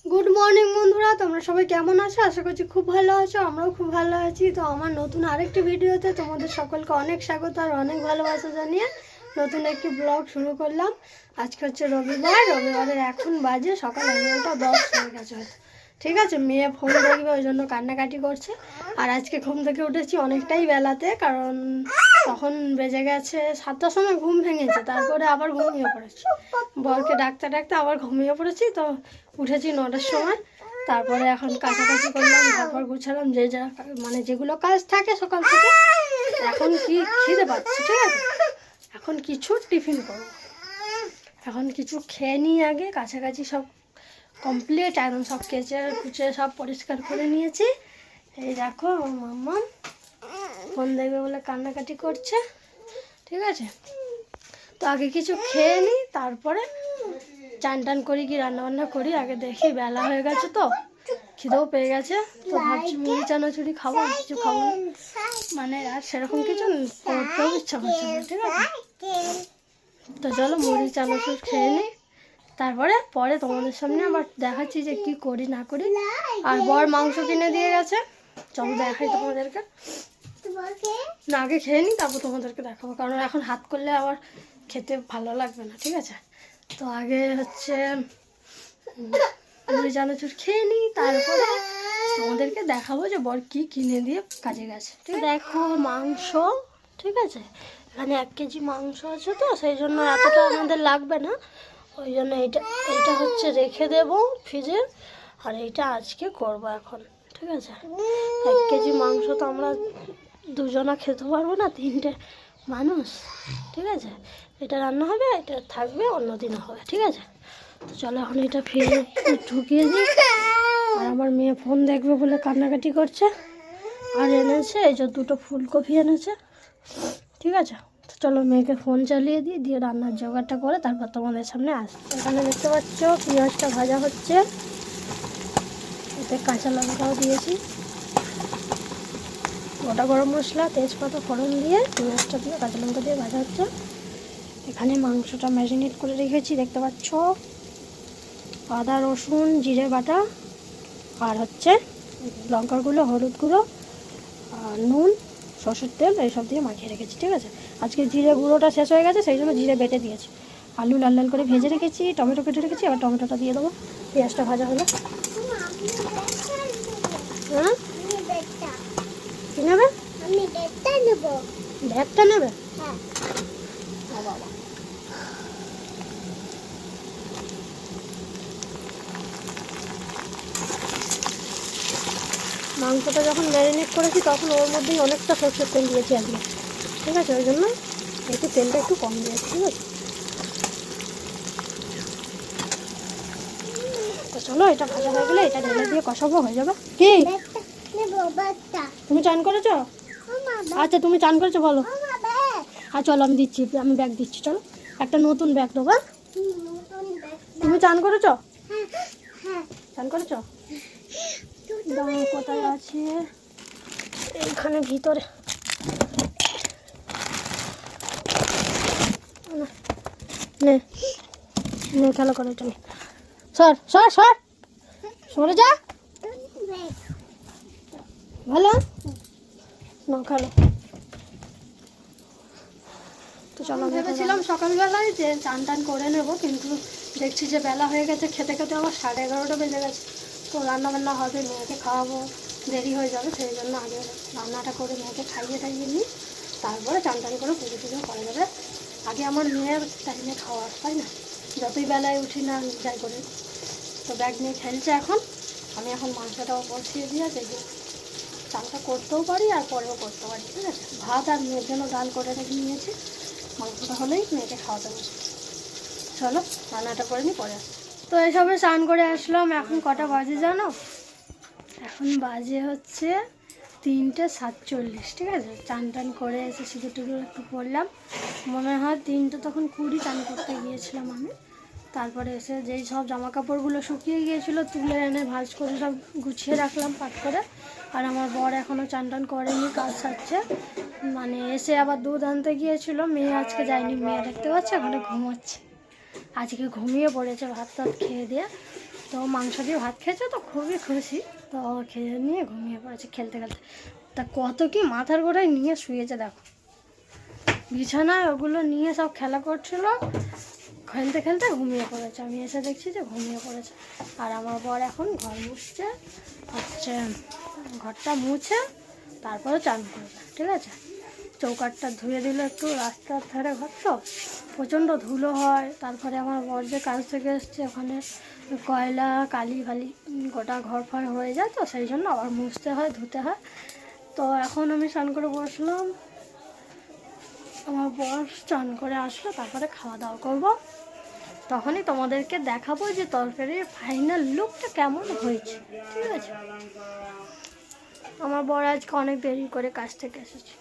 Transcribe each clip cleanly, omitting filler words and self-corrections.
Good morning বন্ধুরা, তোমরা সবাই কেমন আছো? আশা করছি খুব ভালো আছো। আমরাও খুব ভালো আছি। তো আমার নতুন আরেকটি ভিডিওতে তোমাদের সকলকে অনেক স্বাগত আর অনেক ভালোবাসা জানিয়ে নতুন একটি ব্লগ শুরু করলাম। আজকে হচ্ছে রবিবারের এখন বাজে সকাল 11:10 হয়ে গেছে হয়তো। ঠিক আছে, মেয়ে ফোন দেখবে ওই জন্য কান্নাকাটি করছে। আর আজকে ঘুম থেকে উঠেছি অনেকটাই বেলাতে, কারণ তখন বেজে গেছে 7টার সময় ঘুম ভেঙেছে, তারপরে আবার ঘুমিয়ে পড়েছি। বরকে ডাকতে ডাকতে আবার ঘুমিয়ে পড়েছি। তো উঠেছি 9টার সময়। তারপরে এখন কাছাকাছি করলাম, তারপর গুছালাম যে যা মানে যেগুলো কাজ থাকে সকাল থেকে। এখন কি খিদে পাচ্ছে, ঠিক আছে, এখন কিছু টিফিন করবো। এখন কিছু খেয়ে নিই আগে। কাছাকাছি সব কমপ্লিট, একদম সব কেচে কুচে সব পরিষ্কার করে নিয়েছি। এই দেখো আমার মাম্মা ফোন দেখবে বলে কান্নাকাটি করছে, ঠিক আছে। তো আগে কিছু খেয়ে নিই, তারপরে চান টান করি কি রান্নাবান্না করি। আগে দেখি, বেলা হয়ে গেছে তো খিদেও পেয়ে গেছে। তো ভাবছি মুড়ি চানাচুরি খাবো, কিছু খাবো না। মানে আর সেরকম কিছু করতেও ইচ্ছা করছে না, ঠিক আছে। তো চলো মুড়ি চানাচুর খেয়ে নিই, তারপরে পরে তোমাদের সামনে আবার দেখাচ্ছি যে কি করি না করি। আর বর মাংস কিনে দিয়ে গেছে, চলো দেখাই তোমাদেরকে। না আগে খেয়ে নিই, তারপর তোমাদেরকে দেখাবো, কারণ এখন হাত করলে আবার খেতে ভালো লাগবে না, ঠিক আছে। তো আগে হচ্ছে মুড়ি চানাচুর খেয়ে নিই, তারপরে তোমাদেরকে দেখাবো যে বর কি কিনে দিয়ে কাজে গেছে। ঠিক দেখো মাংস, ঠিক আছে, এখানে 1 কেজি মাংস আছে, তো সেই জন্য এতটা আমাদের লাগবে না। ওই জন্য এইটা হচ্ছে রেখে দেব ফ্রিজে, আর এইটা আজকে করব এখন, ঠিক আছে। 1 কেজি মাংস তো আমরা দুজনা খেতে পারবো না, 3টে মানুষ, ঠিক আছে। এটা রান্না হবে, এটা থাকবে, অন্যদিনও হবে, ঠিক আছে। তো চলো এখন এটা ফ্রিজে ঢুকিয়ে দিই। আর আমার মেয়ে ফোন দেখবে বলে কান্নাকাটি করছে। আর এনেছে এই যে 2টো ফুলকপি এনেছে, ঠিক আছে। তো চলো মেয়েকে ফোন চালিয়ে দিই, দিয়ে রান্নার জোগাড়টা করে তারপর তোমাদের সামনে আসবো। এখানে দেখতে পাচ্ছ পেঁয়াজটা ভাজা হচ্ছে, এতে কাঁচা লঙ্কাও দিয়েছি, গোটা গরম মশলা তেজপাতা ফোড়ন দিয়ে পেঁয়াজটা দিয়ে কাঁচা লঙ্কা দিয়ে ভাজা হচ্ছে। এখানে মাংসটা ম্যারিনেট করে রেখেছি, দেখতে পাচ্ছ। আদা রসুন জিরে বাটা, আর হচ্ছে লঙ্কার গুঁড়ো, হলুদ গুঁড়ো, আর নুন, সরষের তেল এইসব দিয়ে মাখিয়ে রেখেছি, ঠিক আছে। আজকে জিরে গুঁড়োটা শেষ হয়ে গেছে, সেই জন্য জিরে বেটে দিয়েছি। আলু লাল লাল করে ভেজে রেখেছি, টমেটো কেটে রেখেছি, আবার টমেটোটা দিয়ে দেবো পেঁয়াজটা ভাজা হলে। হ্যাঁ কি নেবে? ব্যাগটা নেবে? বাবা মাংসটা যখন ম্যারিনেট করেছি তখন ওর মধ্যেই অনেকটা সরষের তেল দিয়েছি আজকে, ঠিক আছে। ওই জন্য একটু তেলটা একটু কম দিয়েছি, ঠিক আছে। তো চলো এটা ভাজা হয়ে গেলে এটা ঢেলে দিয়ে কষাবো, হয়ে যাবে। কি তুমি চান করেছো? আচ্ছা তুমি চান করেছো বলো। আর চলো আমি দিচ্ছি, আমি ব্যাগ দিচ্ছি, চলো একটা নতুন ব্যাগ দেবো। তুমি চান করেছো? চান করেছো? কোথায় আছে? এইখানে ভিতরে। নে নে খেলা করে, চলো সর সর সর, সরে যা, ভালো না খেলো। তো চলো ভেবেছিলাম সকালবেলায় যে চান টান করে নেবো, কিন্তু দেখছি যে বেলা হয়ে গেছে, খেতে খেতে আমার 11:30 বেজে গেছে। তো রান্নাবান্না হবে, মেয়েকে খাওয়াবো, দেরি হয়ে যাবে, সেই জন্য আগে রান্নাটা করে মেয়েকে খাইয়ে টাইয়ে নিই, তারপরে চান টান করে পুজো টুজো করা যাবে। আগে আমার মেয়ের টাইমে খাওয়ার, তাই না, যতই বেলায় উঠি না যাই করে। তো ব্যাগ নিয়ে খেলছে এখন। আমি এখন মাংসটাও বসিয়ে দিয়ে দেখি চালটা করতেও পারি আর পরেও করতে পারি, ঠিক আছে। ভাত আর মেয়ের জন্য ডাল করে রেখে নিয়েছি, মাংসটা হলেই মেয়েকে খাওয়াতে বসে। চলো রান্নাটা করে নিই, পরে আসছি। তো এসবে স্নান করে আসলাম। এখন কটা বাজে জানো? এখন বাজে হচ্ছে 3:47, ঠিক আছে। চান টান করে এসে সিঁদুর টিঁদুর একটু পরলাম, মনে হয় 3টে তখন 20 চান করতে গিয়েছিলাম আমি। তারপরে এসে যেই সব জামা কাপড়গুলো শুকিয়ে গিয়েছিলো তুলে এনে ভাঁজ করে সব গুছিয়ে রাখলাম পাট করে। আর আমার বর এখনও চান টান করেনি, কাজ সারছে। মানে এসে আবার দুধ আনতে গিয়েছিলো। মেয়ে আজকে যায়নি, মেয়ে দেখতে পাচ্ছে ওখানে ঘুমোচ্ছে, আজকে ঘুমিয়ে পড়েছে ভাত টাত খেয়ে দিয়ে। তো মাংস দিয়ে ভাত খেয়েছে তো খুবই খুশি। তো খেয়ে নিয়ে ঘুমিয়ে পড়েছে খেলতে খেলতে। তা কত কি মাথার গোড়ায় নিয়ে শুয়েছে দেখো, বিছানায় ওগুলো নিয়ে সব খেলা করছিল, খেলতে খেলতে ঘুমিয়ে পড়েছে। আমি এসে দেখছি যে ঘুমিয়ে পড়েছে। আর আমার বর এখন ঘর মুছছে, হচ্ছে ঘরটা মুছে তারপরে চান করবে, ঠিক আছে। চৌকাঠটা ধুয়ে দিল একটু, রাস্তার ধারে ঘর তো প্রচণ্ড ধুলো হয়। তারপরে আমার বর যে কাজ থেকে এসছে ওখানে কয়লা কালি ফালি গোটা ঘর ফর হয়ে যায়, তো সেই জন্য আবার মুছতে হয় ধুতে হয়। তো এখন আমি স্নান করে বসলাম, আমার বর স্নান করে আসলো, তারপরে খাওয়া দাওয়া করবো। তখনই তোমাদেরকে দেখাবো যে তরকারির ফাইনাল লুকটা কেমন হয়েছে, ঠিক আছে। আমার বর আজকে অনেক দেরি করে কাজ থেকে এসেছে।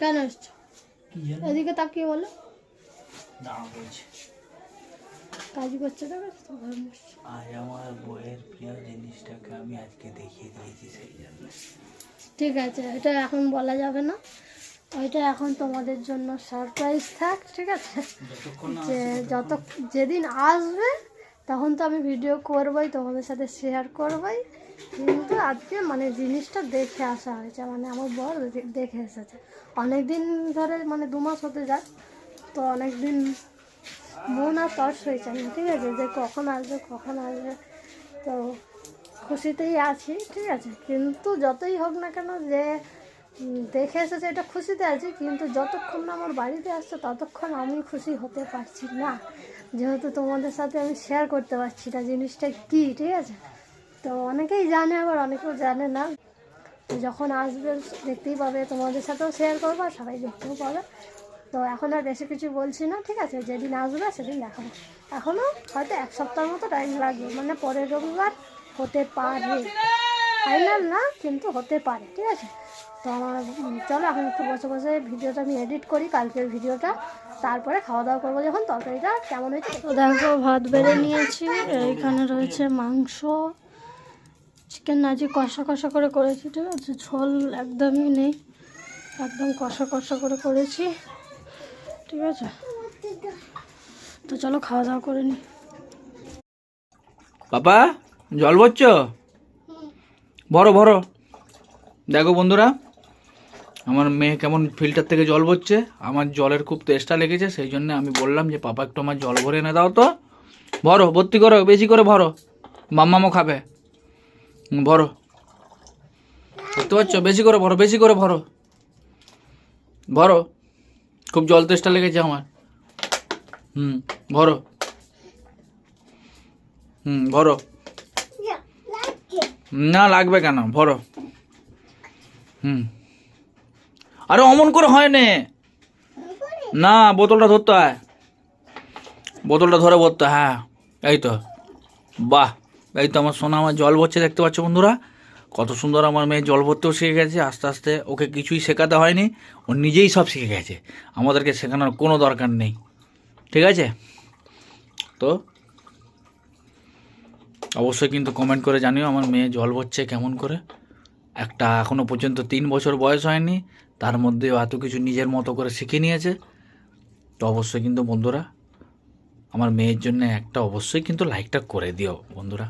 কেন এসছো? এদিকে তাকিয়ে বলো। কাজ করছে তো ঘর মুছছে। আজ আমার বইয়ের প্রিয় জিনিসটাকে আমি আজকে দেখিয়ে দিয়েছি, সেই জন্য। ঠিক আছে, এটা এখন বলা যাবে না, ওইটা এখন তোমাদের জন্য সারপ্রাইজ থাক, ঠিক আছে। যে যেদিন আসবে তখন তো আমি ভিডিও করবই, তোমাদের সাথে শেয়ার করবই। কিন্তু আজকে মানে জিনিসটা দেখে আসা হয়েছে, মানে আমার বর দেখে এসেছে অনেক দিন ধরে, মানে 2 মাস হতে যায়। তো অনেক দিন মন আর তর্স হয়েছে না, ঠিক আছে, যে কখন আসবে কখন আসবে। তো খুশিতেই আছি, ঠিক আছে। কিন্তু যতই হোক না কেন, যে দেখে এসেছে এটা খুশিতে আছি, কিন্তু যতক্ষণ না আমার বাড়িতে আসছে ততক্ষণ আমি খুশি হতে পারছি না, যেহেতু তোমাদের সাথে আমি শেয়ার করতে পারছি না জিনিসটা কী, ঠিক আছে। তো অনেকেই জানে, আবার অনেকেও জানে না। তো যখন আসবে দেখতেই পাবে, তোমাদের সাথেও শেয়ার করবো আর সবাই দেখতেও পাবে। তো এখন আর বেশি কিছু বলছি না, ঠিক আছে। যেদিন আসবে সেদিন দেখাবো। এখনও হয়তো 1 সপ্তাহের মতো টাইম লাগবে, মানে পরের রবিবার হতে পারে, ফাইনাল না কিন্তু হতে পারে, ঠিক আছে। তো আমার চলো এখন একটু বসে বসে ভিডিওটা আমি এডিট করি, কালকের ভিডিওটা, তারপরে খাওয়া দাওয়া করবো যখন তরকারিটা কেমন হয়েছে। তো দেখো ভাত বেড়ে নিয়েছি, এইখানে রয়েছে মাংস, চিকেন নাজি কষা কষা করে করেছি, ঠিক আছে। ঝোল একদমই নেই, একদম কষা কষা করে করেছি, ঠিক আছে। তো চলো খাওয়া দাওয়া করে নিই। বাবা জল ভরছ? ভরো ভরো। দেখো বন্ধুরা, আমার মেয়ে কেমন ফিল্টার থেকে জল ভরছে। আমার জলের খুব তেষ্টা লেগেছে, সেই জন্য আমি বললাম যে পাপা একটু আমার জল ভরে এনে দাও তো। ভরো, ভর্তি করো, বেশি করে ভরো, মাম্মামও খাবে। ভরো, দেখতে পাচ্ছ? বেশি করে ভরো, বেশি করে ভরো, ভরো, খুব জল তেষ্টা লেগেছে আমার। ভরো, ভরো। না লাগবে কেন, ভরো। আরে অমন করে হয় না, বোতলটা ধরতে হয়, বোতলটা ধরে ভরতে। হ্যাঁ এই তো, বাহ, এই তো আমার সোনা আমার জল ভরছে, দেখতে পাচ্ছ বন্ধুরা কত সুন্দর। আমার মেয়ে জল ভরতেও শিখে গেছে আস্তে আস্তে, ওকে কিছুই শেখাতে হয়নি, ও নিজেই সব শিখে গেছে, আমাদেরকে শেখানোর কোনো দরকার নেই, ঠিক আছে। তো অবশ্যই কিন্তু কমেন্ট করে জানিও আমার মেয়ে জল ভরছে কেমন করে। একটা এখনও পর্যন্ত 3 বছর বয়স হয়নি, তার মধ্যেও এত কিছু নিজের মতো করে শিখে নিয়েছে। তো অবশ্যই কিন্তু বন্ধুরা আমার মেয়ের জন্য একটা অবশ্যই কিন্তু লাইকটা করে দিও বন্ধুরা।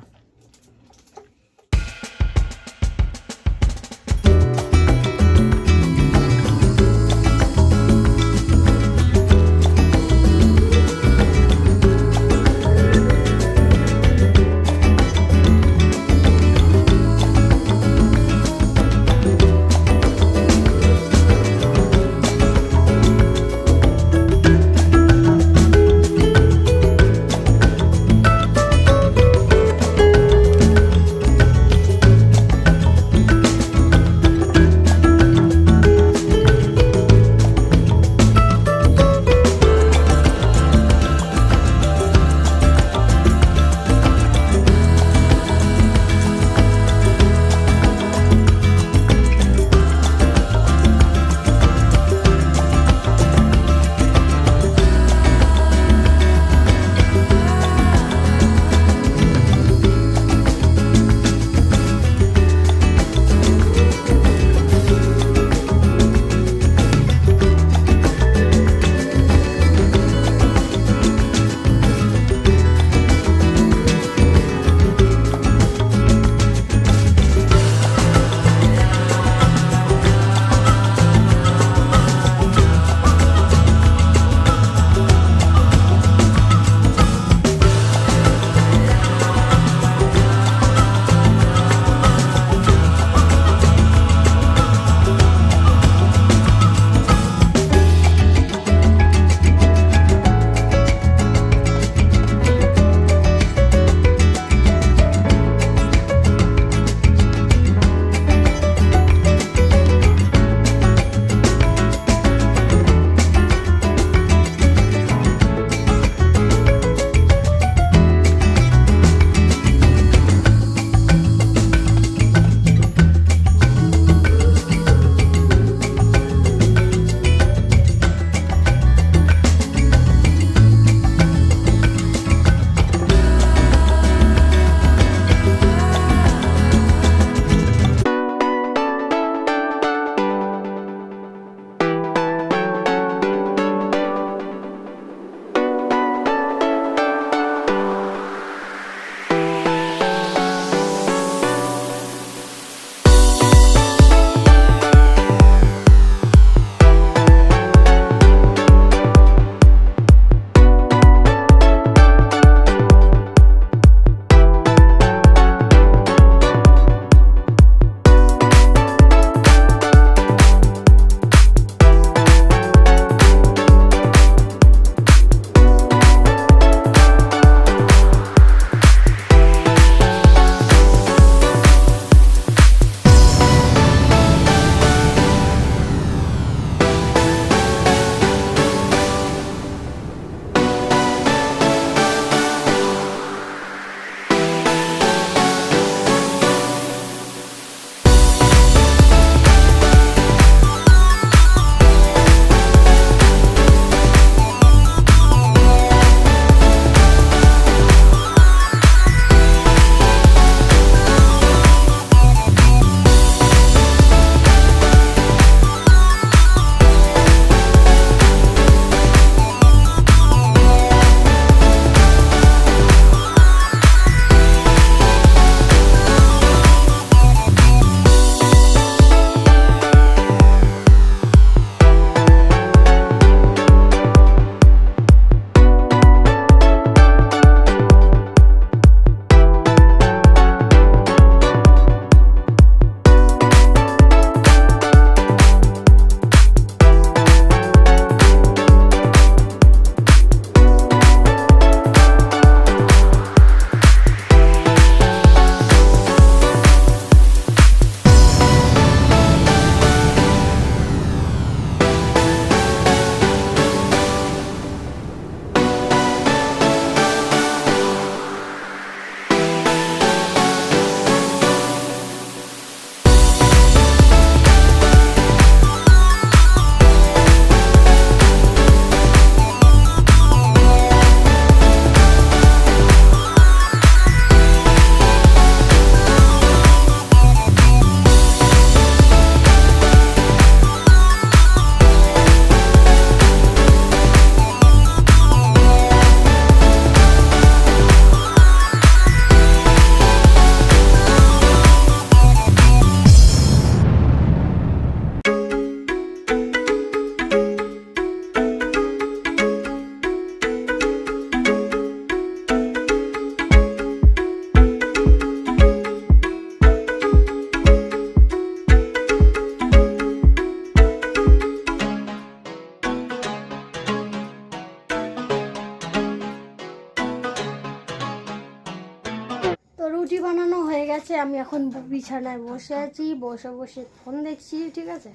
রুটি বানানো হয়ে গেছে, আমি এখন বিছানায় বসে আছি, বসে বসে ফোন দেখছি, ঠিক আছে।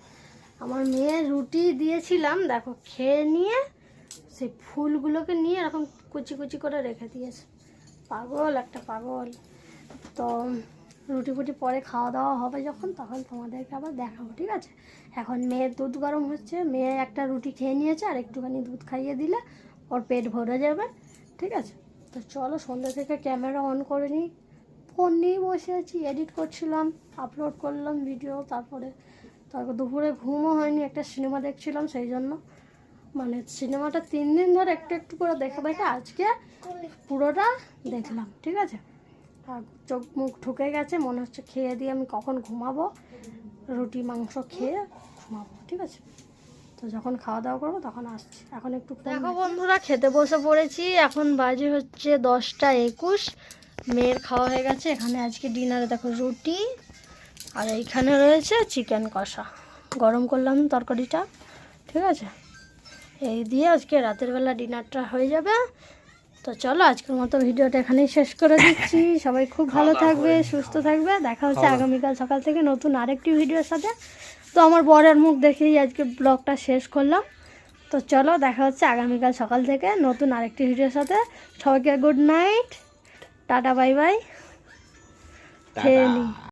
আমার মেয়ের রুটি দিয়েছিলাম, দেখো খেয়ে নিয়ে সেই ফুলগুলোকে নিয়ে এরকম কুচি কুচি করে রেখে দিয়েছে। পাগল একটা পাগল। তো রুটি ফুটি পরে খাওয়া দাওয়া হবে যখন, তখন তোমাদেরকে আবার দেখাবো, ঠিক আছে। এখন মেয়ের দুধ গরম হচ্ছে, মেয়ে একটা রুটি খেয়ে নিয়েছে, আর একটুখানি দুধ খাইয়ে দিলে ওর পেট ভরে যাবে, ঠিক আছে। তো চলো সন্ধ্যা থেকে ক্যামেরা অন করে নিই, ফোন নিয়েই বসে আছি, এডিট করছিলাম, আপলোড করলাম ভিডিও। তারপরে দুপুরে ঘুমও হয়নি, একটা সিনেমা দেখছিলাম, সেই জন্য মানে সিনেমাটা 3 দিন ধরে একটু একটু করে দেখে দেখে আজকে পুরোটা দেখলাম, ঠিক আছে। আর চোখ মুখ ঢুকে গেছে, মনে হচ্ছে খেয়ে দিয়ে আমি কখন ঘুমাবো, রুটি মাংস খেয়ে ঘুমাবো, ঠিক আছে। তো যখন খাওয়া দাওয়া করবো তখন আসছি। এখন একটু দেখো বন্ধুরা, খেতে বসে পড়েছি, এখন বাজে হচ্ছে 10টা 21। মেয়ের খাওয়া হয়ে গেছে। এখানে আজকে ডিনারে দেখো রুটি, আর এইখানে রয়েছে চিকেন কষা, গরম করলাম তরকারিটা, ঠিক আছে। এই দিয়ে আজকে রাতের বেলা ডিনারটা হয়ে যাবে। তো চলো আজকের মতো ভিডিওটা এখানেই শেষ করে দিচ্ছি। সবাই খুব ভালো থাকবে, সুস্থ থাকবে। দেখা হচ্ছে আগামীকাল সকাল থেকে নতুন আরেকটি ভিডিওর সাথে। তো আমার বরের মুখ দেখেই আজকে ব্লগটা শেষ করলাম। তো চলো দেখা হচ্ছে আগামীকাল সকাল থেকে নতুন আরেকটি ভিডিওর সাথে। সবাইকে good night, tata, bye bye, খেয়ে নিই।